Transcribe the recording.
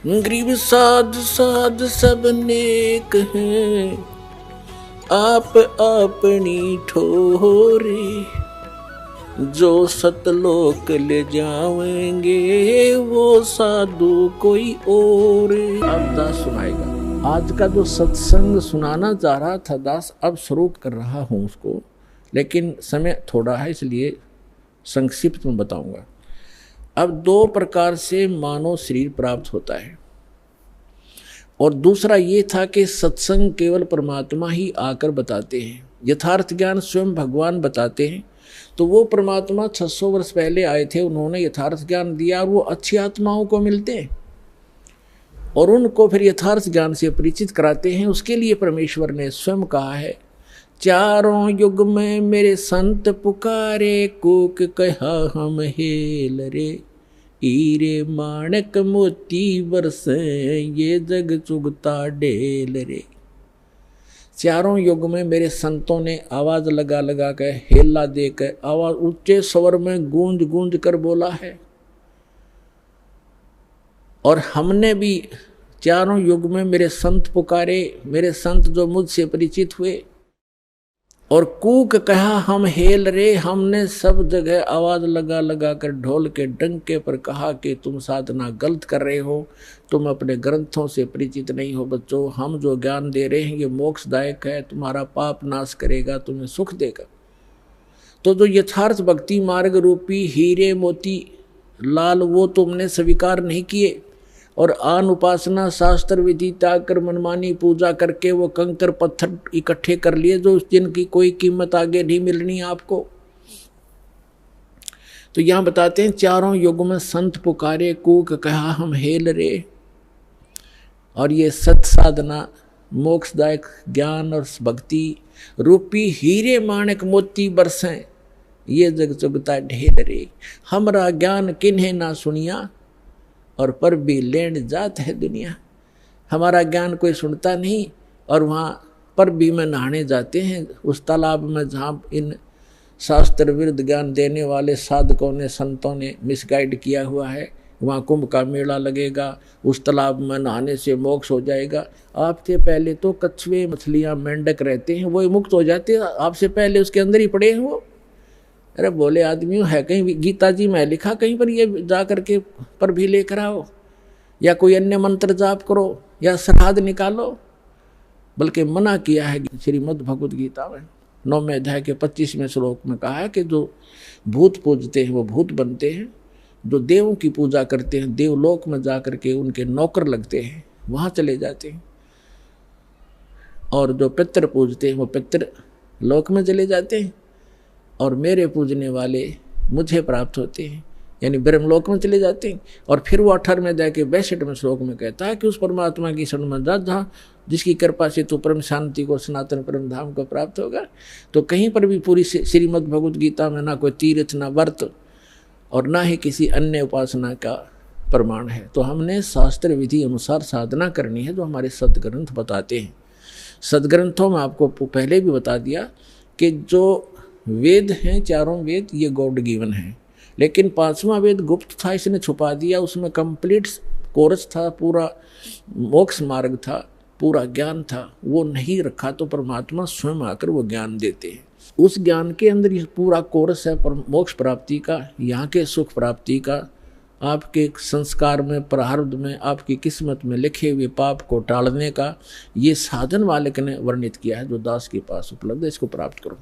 गरीब साध साध सब नेक हैं, आप अपनी ठोरे, जो सतलोक ले जाएंगे वो साधु कोई और। अब दास सुनाएगा। आज का जो सत्संग सुनाना चाह रहा था दास, अब शुरू कर रहा हूँ उसको, लेकिन समय थोड़ा है इसलिए संक्षिप्त में बताऊंगा। अब दो प्रकार से मानव शरीर प्राप्त होता है, और दूसरा ये था कि सत्संग केवल परमात्मा ही आकर बताते हैं, यथार्थ ज्ञान स्वयं भगवान बताते हैं। तो वो परमात्मा 600 वर्ष पहले आए थे, उन्होंने यथार्थ ज्ञान दिया और वो अच्छी आत्माओं को मिलते हैं और उनको फिर यथार्थ ज्ञान से परिचित कराते हैं। उसके लिए परमेश्वर ने स्वयं कहा है, चारों युग में मेरे संत पुकारे, कूक कहा हम हेल रे, हीरे माणक मोती बरसे, ये जग चुगता ढेल रे। चारों युग में मेरे संतों ने आवाज लगा लगा कर, हेला देकर, आवाज ऊंचे स्वर में गूंज गूंज कर बोला है। और हमने भी चारों युग में मेरे संत पुकारे, मेरे संत जो मुझसे परिचित हुए, और कूक कहा हम हेल रे, हमने सब जगह आवाज लगा लगा कर ढोल के डंके पर कहा कि तुम साधना गलत कर रहे हो, तुम अपने ग्रंथों से परिचित नहीं हो बच्चों, हम जो ज्ञान दे रहे हैं ये मोक्षदायक है, तुम्हारा पाप नाश करेगा, तुम्हें सुख देगा। तो जो यथार्थ भक्ति मार्ग रूपी हीरे मोती लाल वो तुमने स्वीकार नहीं किए, और आन उपासना शास्त्र विधि त्याग कर मनमानी पूजा करके वो कंकर पत्थर इकट्ठे कर लिए जो जिनकी कोई कीमत आगे नहीं मिलनी आपको। तो यहाँ बताते हैं, चारों युग में संत पुकारे, कूक कहा हम हेल रे। और ये सत साधना मोक्षदायक ज्ञान और भक्ति रूपी हीरे माणक मोती बरसें, ये जग चुगता ढेल रे। हमरा ज्ञान किन्हें ना सुनिया, और पर भी लेन जात है दुनिया। हमारा ज्ञान कोई सुनता नहीं, और वहाँ पर भी में नहाने जाते हैं उस तालाब में जहाँ इन शास्त्र विरुद्ध ज्ञान देने वाले साधकों ने, संतों ने मिसगाइड किया हुआ है। वहाँ कुंभ का मेला लगेगा, उस तालाब में नहाने से मोक्ष हो जाएगा। आपसे पहले तो कछुए मछलियाँ मेंढक रहते हैं, वो मुक्त हो जाते हैं, आपसे पहले उसके अंदर ही पड़े हैं वो। अरे बोले आदमी है, कहीं गीता जी में लिखा कहीं पर ये जा करके पर भी लेकर आओ, या कोई अन्य मंत्र जाप करो, या श्राद्ध निकालो। बल्कि मना किया है श्रीमद् भगवद गीता में 9वें अध्याय के 25वें श्लोक में कहा है कि जो भूत पूजते हैं वो भूत बनते हैं, जो देवों की पूजा करते हैं देवलोक में जा करके उनके नौकर लगते हैं, वहाँ चले जाते हैं, और जो पितर पूजते हैं वो पितर लोक में चले जाते हैं, और मेरे पूजने वाले मुझे प्राप्त होते हैं, यानी ब्रह्मलोक में चले जाते हैं। और फिर वो 18वें अध्याय के 62वें श्लोक में कहता है कि उस परमात्मा की शरण में जा जहाँ जिसकी कृपा से तू परम शांति को, सनातन परम धाम को प्राप्त होगा। तो कहीं पर भी पूरी श्रीमद् भगवद गीता में ना कोई तीर्थ, ना व्रत, और ना ही किसी अन्य उपासना का प्रमाण है। तो हमने शास्त्र विधि अनुसार साधना करनी है जो हमारे सदग्रंथ बताते हैं। सदग्रंथों में आपको पहले भी बता दिया कि जो वेद हैं, चारों वेद ये गॉड गिवन है, लेकिन 5वां वेद गुप्त था, इसने छुपा दिया। उसमें कंप्लीट कोर्स था, पूरा मोक्ष मार्ग था, पूरा ज्ञान था, वो नहीं रखा। तो परमात्मा स्वयं आकर वो ज्ञान देते हैं। उस ज्ञान के अंदर ये पूरा कोर्स है मोक्ष प्राप्ति का, यहाँ के सुख प्राप्ति का, आपके संस्कार में, प्रारब्ध में, आपकी किस्मत में लिखे हुए पाप को टालने का। ये साधन वाले ने वर्णित किया है जो दास के पास उपलब्ध है, इसको प्राप्त करो।